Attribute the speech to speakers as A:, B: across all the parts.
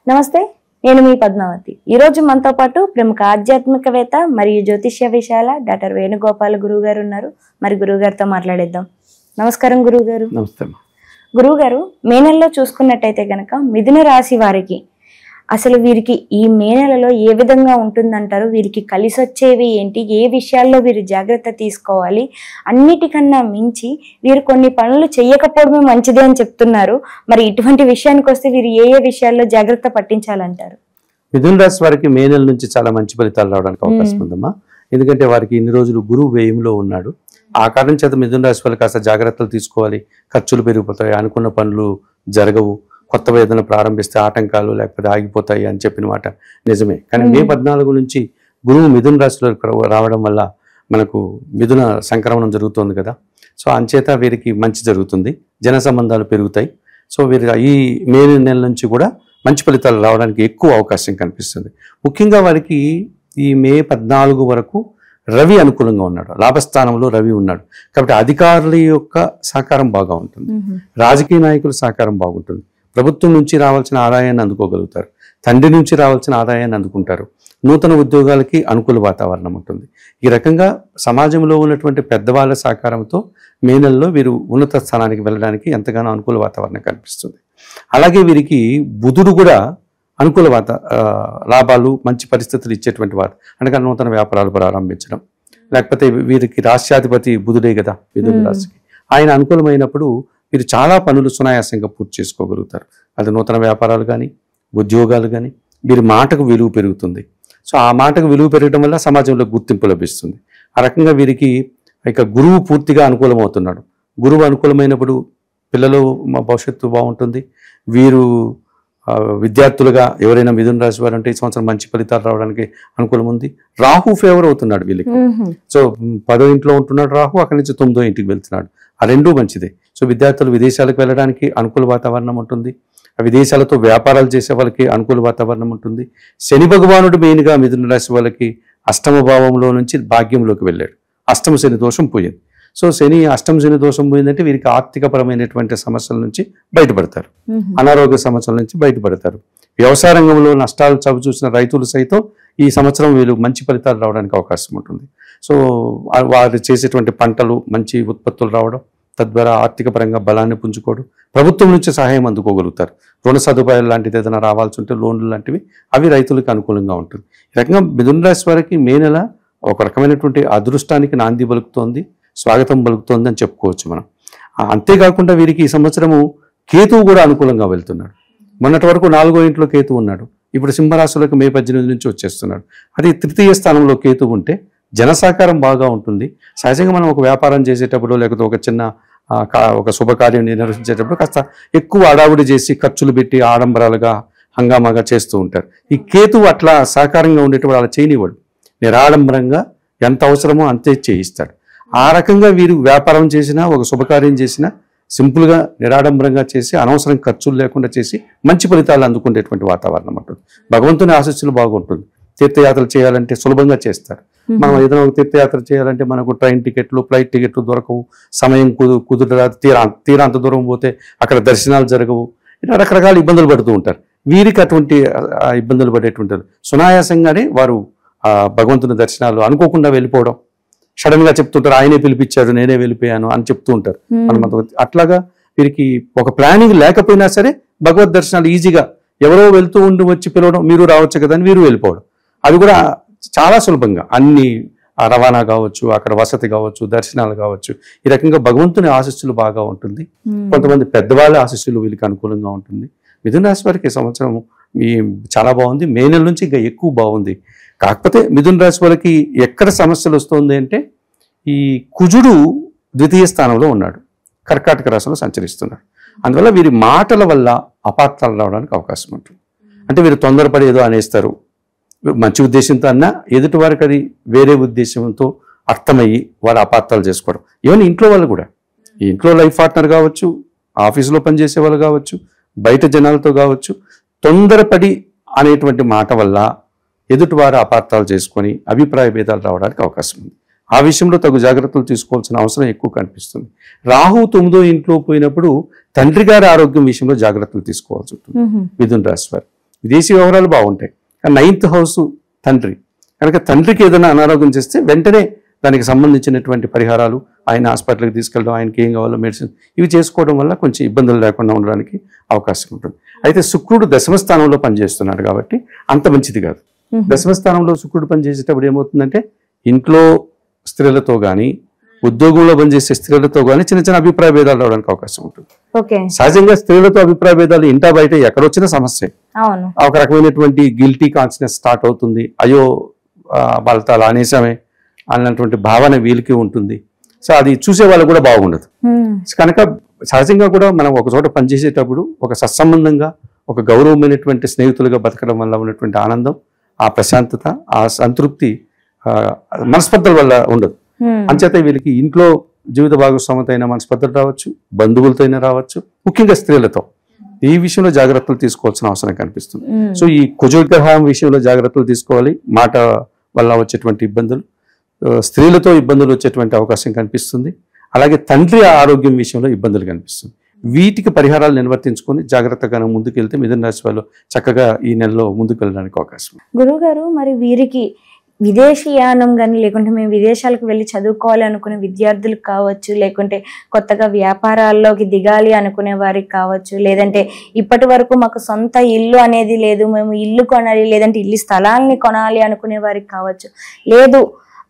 A: నమస్తే, నేను మీ పద్మావతి. ఈరోజు మనతో పాటు ప్రముఖ ఆధ్యాత్మికవేత్త మరియు జ్యోతిష్య విశాల డాక్టర్ వేణుగోపాల్ గురువు గారు ఉన్నారు. మరి గురువు గారితో మాట్లాడేద్దాం. నమస్కారం గురువు గారు.
B: నమస్తే.
A: గురువు గారు, మే నెలలో చూసుకున్నట్టయితే గనక మిథున రాశి వారికి అసలు వీరికి ఈ మే నెలలో ఏ విధంగా ఉంటుందంటారు? వీరికి కలిసి వచ్చేవి ఏంటి? ఏ విషయాల్లో వీరు జాగ్రత్త తీసుకోవాలి? అన్నిటికన్నా మించి వీరు కొన్ని పనులు చేయకపోవడమే మంచిదే అని చెప్తున్నారు. మరి ఇటువంటి విషయానికి వస్తే వీరు ఏ ఏ విషయాల్లో జాగ్రత్త పట్టించాలంటారు?
B: మిథున రాశి వారికి మే నెల నుంచి చాలా మంచి ఫలితాలు రావడానికి అవకాశం ఉందమ్మా. ఎందుకంటే వారికి ఇన్ని రోజులు గురువు వ్యయంలో ఉన్నాడు. ఆ కారణం చేత మిథున రాశి వారికి కాస్త జాగ్రత్తలు తీసుకోవాలి. ఖర్చులు పెరిగిపోతాయి, అనుకున్న పనులు జరగవు, కొత్త వేదన ప్రారంభిస్తే ఆటంకాలు లేకపోతే ఆగిపోతాయి అని చెప్పిన మాట నిజమే. కానీ మే 14 నుంచి గురువు మిథున రాశిలో రావడం వల్ల మనకు మిథున సంక్రమణం జరుగుతుంది కదా. సో అంచేత వీరికి మంచి జరుగుతుంది, జన సంబంధాలు పెరుగుతాయి. సో వీరి ఈ మే నెల నుంచి కూడా మంచి ఫలితాలు రావడానికి ఎక్కువ అవకాశం కనిపిస్తుంది. ముఖ్యంగా వారికి ఈ మే 14 వరకు రవి అనుకూలంగా ఉన్నాడు, లాభస్థానంలో రవి ఉన్నాడు. కాబట్టి అధికారుల యొక్క సహకారం బాగా ఉంటుంది, రాజకీయ నాయకుల సహకారం బాగుంటుంది, ప్రభుత్వం నుంచి రావాల్సిన ఆదాయాన్ని అందుకోగలుగుతారు, తండ్రి నుంచి రావాల్సిన ఆదాయాన్ని అందుకుంటారు, నూతన ఉద్యోగాలకి అనుకూల వాతావరణం ఉంటుంది. ఈ రకంగా సమాజంలో ఉన్నటువంటి పెద్దవాళ్ళ సహకారంతో మే నెలలో వీరు ఉన్నత స్థానానికి వెళ్ళడానికి ఎంతగానో అనుకూల వాతావరణం కనిపిస్తుంది. అలాగే వీరికి బుధుడు కూడా అనుకూల లాభాలు మంచి పరిస్థితులు ఇచ్చేటువంటి వారు. అనగా నూతన వ్యాపారాలు ప్రారంభించడం, లేకపోతే వీరికి రాష్ట్రాధిపతి బుధుడే కదా మిథున రాశికి. ఆయన అనుకూలమైనప్పుడు వీరు చాలా పనులు సునాయాసంగా పూర్తి చేసుకోగలుగుతారు. అది నూతన వ్యాపారాలు కానీ ఉద్యోగాలు కానీ. వీరి మాటకు విలువ పెరుగుతుంది. సో ఆ మాటకు విలువ పెరగడం వల్ల సమాజంలో గుర్తింపు లభిస్తుంది. ఆ రకంగా వీరికి ఇక గురువు పూర్తిగా అనుకూలమవుతున్నాడు. గురువు అనుకూలమైనప్పుడు పిల్లలు భవిష్యత్తు బాగుంటుంది. వీరు విద్యార్థులుగా ఎవరైనా మిథున రాశి వారు అంటే ఈ సంవత్సరం మంచి ఫలితాలు రావడానికి అనుకూలం ఉంది. రాహు ఫేవర్ అవుతున్నాడు వీళ్ళకి. సో 10వ ఇంట్లో ఉంటున్నాడు రాహు, అక్కడి నుంచి 9వ ఇంటికి వెళ్తున్నాడు. ఆ రెండూ మంచిదే. సో విద్యార్థులు విదేశాలకు వెళ్ళడానికి అనుకూల వాతావరణం ఉంటుంది. ఆ విదేశాలతో వ్యాపారాలు చేసే వాళ్ళకి అనుకూల వాతావరణం ఉంటుంది. శని భగవానుడు మెయిన్గా మిథున రాశి వాళ్ళకి అష్టమ భావంలో నుంచి భాగ్యంలోకి వెళ్ళాడు. అష్టమ శని దోషం పోయింది. సో శని అష్టమ శని దోషం పోయిందంటే వీరికి ఆర్థికపరమైనటువంటి సమస్యల నుంచి బయటపడతారు, అనారోగ్య సమస్యల నుంచి బయటపడతారు. వ్యవసాయ రంగంలో నష్టాలు చవి చూసిన రైతులు సైతం ఈ సంవత్సరం వీళ్ళు మంచి ఫలితాలు రావడానికి అవకాశం ఉంటుంది. సో వారు చేసేటువంటి పంటలు మంచి ఉత్పత్తులు రావడం, తద్వారా ఆర్థిక పరంగా బలాన్ని పుంజుకోవడం, ప్రభుత్వం నుంచి సహాయం అందుకోగలుగుతారు. రుణ సదుపాయాలు లాంటిది ఏదైనా రావాల్సి ఉంటే లోన్లు లాంటివి అవి రైతులకు అనుకూలంగా ఉంటుంది. ఈ రకంగా మిథున రాశి వారికి మే నెల ఒక రకమైనటువంటి అదృష్టానికి నాంది పలుకుతోంది, స్వాగతం పలుకుతోంది అని చెప్పుకోవచ్చు మనం. అంతేకాకుండా వీరికి ఈ సంవత్సరము కేతువు కూడా అనుకూలంగా వెళ్తున్నాడు. మొన్నటి వరకు 4వ ఇంట్లో కేతువు ఉన్నాడు, ఇప్పుడు సింహరాశులకు మే 18 నుంచి వచ్చేస్తున్నాడు. అది తృతీయ స్థానంలో కేతువు ఉంటే జన సహకారం బాగా ఉంటుంది. సహజంగా మనం ఒక వ్యాపారం చేసేటప్పుడు లేకపోతే ఒక చిన్న ఒక శుభకార్యం నిర్వహించేటప్పుడు కాస్త ఎక్కువ అడావుడి చేసి ఖర్చులు పెట్టి ఆడంబరాలుగా హంగామాగా చేస్తూ ఉంటారు. ఈ కేతువు అట్లా సహకారంగా ఉండేటప్పుడు అలా చేయనివాడు. నిరాడంబరంగా ఎంత అవసరమో అంతే చేయిస్తాడు. ఆ రకంగా వీరు వ్యాపారం చేసినా ఒక శుభకార్యం చేసినా సింపుల్గా నిరాడంబరంగా చేసి అనవసరం ఖర్చులు లేకుండా చేసి మంచి ఫలితాలు అందుకునేటువంటి వాతావరణం ఉంటుంది. భగవంతుని ఆశీస్సులు బాగుంటుంది. తీర్థయాత్రలు చేయాలంటే సులభంగా చేస్తారు. మనం ఏదైనా ఒక తీర్థయాత్ర చేయాలంటే మనకు ట్రైన్ టికెట్లు ఫ్లైట్ టికెట్లు దొరకవు, సమయం కుదురరాదు, తీరాంత దూరం పోతే అక్కడ దర్శనాలు జరగవు, ఇలా రకరకాల ఇబ్బందులు పడుతూ ఉంటారు. వీరికి అటువంటి ఇబ్బందులు పడేటువంటి సునాయాసంగానే వారు భగవంతుని దర్శనాలు అనుకోకుండా వెళ్ళిపోవడం, సడన్ గా చెప్తుంటారు ఆయనే పిలిపించాడు నేనే వెళ్ళిపోయాను అని చెప్తూ ఉంటారు హనుమంతు. అట్లాగా వీరికి ఒక ప్లానింగ్ లేకపోయినా సరే భగవద్ దర్శనాలు ఈజీగా ఎవరో వెళ్తూ ఉండి వచ్చి పిలవడం, మీరు రావచ్చు కదా అని వీరు వెళ్ళిపోవడం, అది కూడా చాలా సులభంగా అన్ని రవాణా కావచ్చు, అక్కడ వసతి కావచ్చు, దర్శనాలు కావచ్చు. ఈ రకంగా భగవంతుని ఆశీస్సులు బాగా ఉంటుంది. కొంతమంది పెద్దవాళ్ళ ఆశీస్సులు వీళ్ళకి అనుకూలంగా ఉంటుంది. మిథున రాశి వారికి ఈ సంవత్సరం చాలా బాగుంది. మే నెల నుంచి ఇంకా ఎక్కువ బాగుంది. కాకపోతే మిథున రాశి వాళ్ళకి ఎక్కడ సమస్యలు వస్తుంది అంటే ఈ కుజుడు ద్వితీయ స్థానంలో ఉన్నాడు, కర్కాటక రాశిలో సంచరిస్తున్నాడు. అందువల్ల వీరి మాటల వల్ల అపార్థాలు రావడానికి అవకాశం ఉంటుంది. అంటే వీరు తొందరపడి ఏదో అనేస్తారు, మంచి ఉద్దేశంతో అన్నా ఎదుటి వారికి అది వేరే ఉద్దేశంతో అర్థమయ్యి వారు అపార్థాలు చేసుకోవడం. ఈవెన్ ఇంట్లో వాళ్ళు కూడా, ఈ ఇంట్లో లైఫ్ పార్ట్నర్ కావచ్చు, ఆఫీసులో పనిచేసే వాళ్ళు కావచ్చు, బయట జనాలతో కావచ్చు, తొందరపడి అనేటువంటి మాట వల్ల ఎదుటివారు అపార్థాలు చేసుకొని అభిప్రాయ భేదాలు రావడానికి అవకాశం ఉంది. ఆ విషయంలో తగు జాగ్రత్తలు తీసుకోవాల్సిన అవసరం ఎక్కువ కనిపిస్తుంది. రాహు 9వ ఇంట్లో పోయినప్పుడు తండ్రి గారి ఆరోగ్యం విషయంలో జాగ్రత్తలు తీసుకోవాల్సి ఉంటుంది మిథున రాశి వారు. విదేశీ వ్యవహారాలు బాగుంటాయి. కానీ 9th హౌస్ తండ్రి కనుక తండ్రికి ఏదైనా అనారోగ్యం చేస్తే వెంటనే దానికి సంబంధించినటువంటి పరిహారాలు, ఆయన హాస్పిటల్కి తీసుకెళ్ళడం, ఆయనకి ఏం కావాలో మెడిసిన్ ఇవి చేసుకోవడం వల్ల కొంచెం ఇబ్బందులు లేకుండా ఉండడానికి అవకాశం ఉంటుంది. అయితే శుక్రుడు దశమ స్థానంలో పనిచేస్తున్నాడు కాబట్టి అంత మంచిది కాదు. దశమ స్థానంలో శుక్రుడు పనిచేసేటప్పుడు ఏమవుతుందంటే ఇంట్లో స్త్రీలతో కానీ ఉద్యోగంలో పనిచేసే స్త్రీలతో కానీ చిన్న చిన్న అభిప్రాయ భేదాలు రావడానికి అవకాశం ఉంటుంది. సహజంగా స్త్రీలతో అభిప్రాయ భేదాలు ఇంటా బయట ఎక్కడొచ్చినా సమస్య. ఒక రకమైనటువంటి గిల్టీ కాన్షియస్ స్టార్ట్ అవుతుంది. అయ్యో వాళ్ళతో అలా అనేసామే అన్నటువంటి భావన వీళ్ళకి ఉంటుంది. సో అది చూసే వాళ్ళకు కూడా బాగుండదు. కనుక సహజంగా కూడా మనం ఒక చోట పనిచేసేటప్పుడు ఒక సత్సంబంధంగా ఒక గౌరవమైనటువంటి స్నేహితులుగా బతకడం వల్ల ఉన్నటువంటి ఆనందం, ఆ ప్రశాంతత, ఆ సంతృప్తి మనస్పర్ధల వల్ల ఉండదు. అంచేత వీళ్ళకి ఇంట్లో జీవిత భాగస్వామితో అయినా మనస్పర్ధలు రావచ్చు, బంధువులతో అయినా రావచ్చు, ముఖ్యంగా స్త్రీలతో. ఈ విషయంలో జాగ్రత్తలు తీసుకోవాల్సిన అవసరం కనిపిస్తుంది. సో ఈ కుజగ్రహం విషయంలో జాగ్రత్తలు తీసుకోవాలి. మాట వల్ల వచ్చేటువంటి ఇబ్బందులు, స్త్రీలతో ఇబ్బందులు వచ్చేటువంటి అవకాశం కనిపిస్తుంది. అలాగే తండ్రి ఆరోగ్యం విషయంలో ఇబ్బందులు కనిపిస్తుంది. వీటికి పరిహారాలు నిర్వర్తించుకొని జాగ్రత్తగా ముందుకు వెళ్తే మిథున రాశి వాళ్ళు చక్కగా ఈ నెలలో ముందుకు వెళ్ళడానికి అవకాశం.
A: గురువు గారు, మరి వీరికి విదేశీయానం కానీ లేకుంటే మేము విదేశాలకు వెళ్ళి చదువుకోవాలి అనుకునే విద్యార్థులకు కావచ్చు, లేకుంటే కొత్తగా వ్యాపారాల్లోకి దిగాలి అనుకునే వారికి కావచ్చు, లేదంటే ఇప్పటి వరకు మాకు సొంత ఇల్లు అనేది లేదు, మేము ఇల్లు కొనాలి లేదంటే ఇల్లు స్థలాల్ని కొనాలి అనుకునే వారికి కావచ్చు, లేదు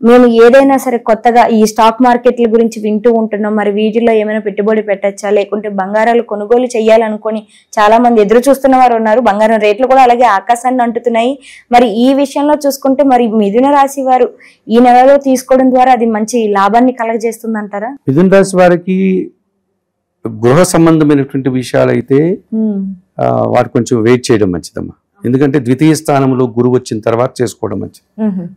A: మేము ఏదైనా సరే కొత్తగా ఈ స్టాక్ మార్కెట్ల గురించి వింటూ ఉంటున్నాం, మరి వీటిలో ఏమైనా పెట్టుబడి పెట్టచ్చా, లేకుంటే బంగారాలు కొనుగోలు చేయాలనుకొని చాలా మంది ఎదురు చూస్తున్న వారు ఉన్నారు. బంగారం రేట్లు కూడా అలాగే ఆకాశాన్ని అంటుతున్నాయి. మరి ఈ విషయంలో చూసుకుంటే మరి మిథున రాశి వారు ఈ నెలలో తీసుకోవడం ద్వారా అది మంచి లాభాన్ని కలగజేస్తుంది అంటారా?
B: మిథున రాశి వారికి గృహ సంబంధమైనటువంటి విషయాలు అయితే వారు కొంచెం వెయిట్ చేయడం మంచిదమ్మా. ఎందుకంటే ద్వితీయ స్థానంలో గురువు వచ్చిన తర్వాత చేసుకోవడం మంచిది.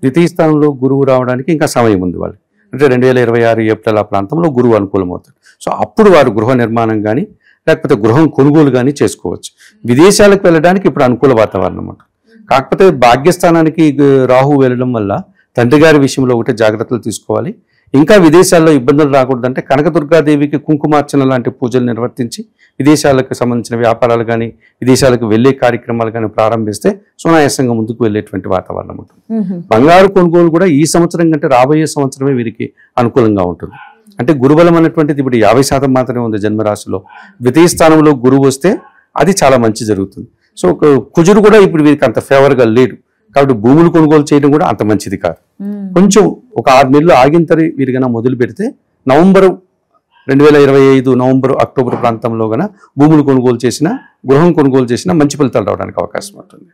B: ద్వితీయ స్థానంలో గురువు రావడానికి ఇంకా సమయం ఉంది వాళ్ళకి. అంటే 2026 ఏప్రిల్ ఆ ప్రాంతంలో గురువు అనుకూలం అవుతాడు. సో అప్పుడు వారు గృహ నిర్మాణం కానీ లేకపోతే గృహం కొనుగోలు కానీ చేసుకోవచ్చు. విదేశాలకు వెళ్ళడానికి ఇప్పుడు అనుకూల వాతావరణం ఉంటుంది. కాకపోతే భాగ్యస్థానానికి రాహు వెళ్ళడం వల్ల తండ్రి గారి విషయంలో ఒకటే జాగ్రత్తలు తీసుకోవాలి. ఇంకా విదేశాల్లో ఇబ్బందులు రాకూడదంటే కనకదుర్గాదేవికి కుంకుమార్చన లాంటి పూజలు నిర్వర్తించి విదేశాలకు సంబంధించిన వ్యాపారాలు కానీ విదేశాలకు వెళ్ళే కార్యక్రమాలు కానీ ప్రారంభిస్తే సునాయాసంగా ముందుకు వెళ్ళేటువంటి వాతావరణం ఉంటుంది. బంగారు కొనుగోలు కూడా ఈ సంవత్సరం కంటే రాబోయే సంవత్సరమే వీరికి అనుకూలంగా ఉంటుంది. అంటే గురుబలం అనేటువంటిది ఇప్పుడు 50% మాత్రమే ఉంది జన్మరాశిలో. ద్వితీయ స్థానంలో గురువు వస్తే అది చాలా మంచి జరుగుతుంది. సో కుజుడు కూడా ఇప్పుడు వీరికి అంత ఫేవర్గా లేడు కాబట్టి భూములు కొనుగోలు చేయడం కూడా అంత మంచిది కాదు. కొంచెం ఒక 6 నెలలు ఆగిన తర్వాత వీరు కన్నా మొదలు పెడితే నవంబరు 2025 నవంబర్ అక్టోబర్ ప్రాంతంలో గన భూములు కొనుగోలు చేసినా గృహం కొనుగోలు చేసినా మంచి ఫలితాలు రావడానికి అవకాశం ఉంటుంది.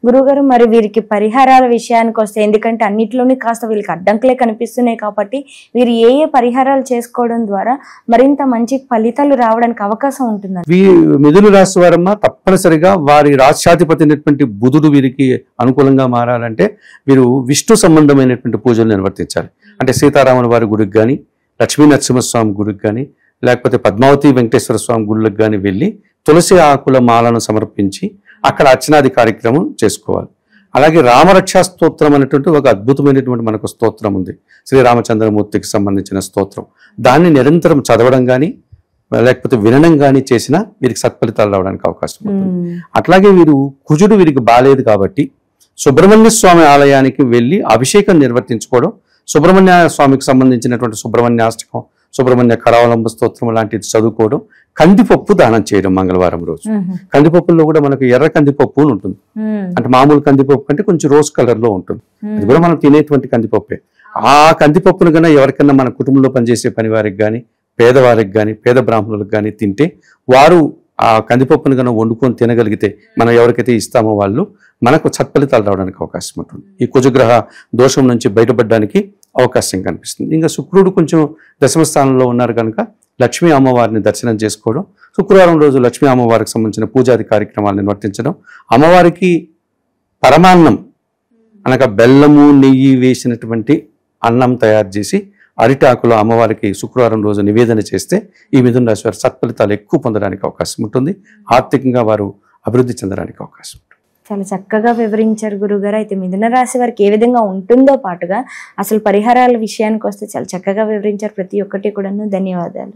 A: గురుగారు, మరి వీరికి పరిహారాల విషయానికి వస్తే, ఎందుకంటే అన్నిట్లోనే కాస్త వీళ్ళకి అడ్డంకులే కనిపిస్తున్నాయి కాబట్టి వీరు ఏ ఏ పరిహారాలు చేసుకోవడం ద్వారా మరింత మంచి ఫలితాలు రావడానికి అవకాశం ఉంటుంది?
B: మిథున రాశి వారమ్మ తప్పనిసరిగా వారి రాష్ట్రాధిపతి అయినటువంటి బుధుడు వీరికి అనుకూలంగా మారాలంటే వీరు విష్ణు సంబంధమైనటువంటి పూజలు నిర్వర్తించాలి. అంటే సీతారాముల వారి గుడికి కానీ, లక్ష్మీ నరసింహస్వామి గుడికి కానీ, లేకపోతే పద్మావతి వెంకటేశ్వర స్వామి గుళ్ళకి కానీ వెళ్ళి తులసి ఆకుల మాలను సమర్పించి అక్కడ అర్చనాది కార్యక్రమం చేసుకోవాలి. అలాగే రామరక్షా స్తోత్రం అనేటువంటి ఒక అద్భుతమైనటువంటి మనకు స్తోత్రం ఉంది, శ్రీరామచంద్రమూర్తికి సంబంధించిన స్తోత్రం. దాన్ని నిరంతరం చదవడం కానీ లేకపోతే వినడం కానీ చేసినా వీరికి సత్ఫలితాలు రావడానికి అవకాశం ఉంటుంది. అట్లాగే వీరు కుజుడు వీరికి బాలేదు కాబట్టి సుబ్రహ్మణ్య స్వామి ఆలయానికి వెళ్ళి అభిషేకం నిర్వర్తించుకోవడం, సుబ్రహ్మణ్య స్వామికి సంబంధించినటువంటి సుబ్రహ్మణ్యాష్టకం, సుబ్రహ్మణ్య కరావలంబ స్తోత్రం లాంటిది చదువుకోవడం, కందిపప్పు దానం చేయడం మంగళవారం రోజు. కందిపప్పుల్లో కూడా మనకు ఎర్ర కందిపప్పు ఉంటుంది. అంటే మామూలు కందిపప్పు కంటే కొంచెం రోజ్ కలర్ లో ఉంటుంది. అది కూడా మనం తినేటువంటి కందిపప్పే. ఆ కందిపప్పును కన్నా ఎవరికన్నా మన కుటుంబంలో పనిచేసే పని వారికి కానీ, పేదవారికి కానీ, పేద బ్రాహ్మణులకు కానీ తింటే వారు ఆ కందిపప్పును కన్నా వండుకొని తినగలిగితే మనం ఎవరికైతే ఇస్తామో వాళ్ళు మనకు సత్ఫలితాలు రావడానికి అవకాశం ఉంటుంది. ఈ కుజగ్రహ దోషం నుంచి బయటపడడానికి అవకాశం కనిపిస్తుంది. ఇంకా శుక్రుడు కొంచెం దశమ స్థానంలో ఉన్నారు కనుక లక్ష్మీ అమ్మవారిని దర్శనం చేసుకోవడం, శుక్రవారం రోజు లక్ష్మీ అమ్మవారికి సంబంధించిన పూజాది కార్యక్రమాలు నిర్వర్తించడం, అమ్మవారికి పరమాన్నం అనగా బెల్లము నెయ్యి వేసినటువంటి అన్నం తయారు చేసి అరిటాకులో అమ్మవారికి శుక్రవారం రోజు నివేదన చేస్తే ఈ మిథున రాశి వారు సత్ఫలితాలు ఎక్కువ పొందడానికి అవకాశం ఉంటుంది. ఆర్థికంగా వారు అభివృద్ధి చెందడానికి అవకాశం ఉంటుంది.
A: చాలా చక్కగా వివరించారు గురుగారు. అయితే మిథున రాశి వారికి ఏ విధంగా ఉంటుందో పాటుగా అసలు పరిహారాల విషయానికి వస్తే చాలా చక్కగా వివరించారు ప్రతి ఒక్కటి కూడా. ధన్యవాదాలు.